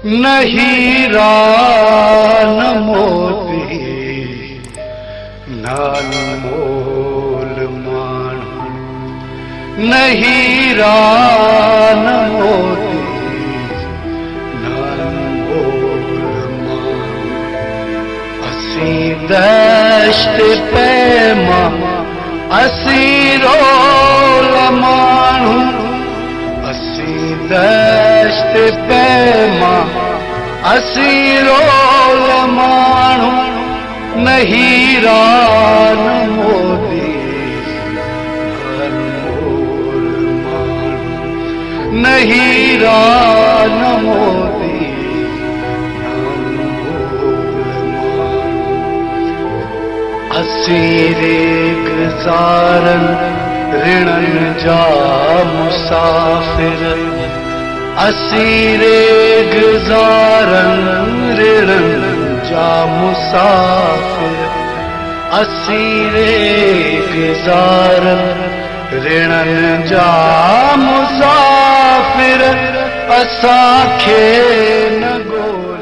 न हीरा न मोती न अनमोल माण्हू न हीरा न मोती न अनमोल माण्हू असीं दश्त पैमा असीं रोल माण्हू असीं दश्त पैमा असीं रोल माण्हू न हीरा न मोती न अनमोल माण्हू न हीरा न मोती न अनमोल माण्हू असीं रेगज़ारन ऋणन जा मुसाफ़िर असीं रेगज़ारन ऋणन जा मुसाफ़िर असीं रेगज़ारन ऋणन जा मुसाफ़िर असांखे न ॻोल्हे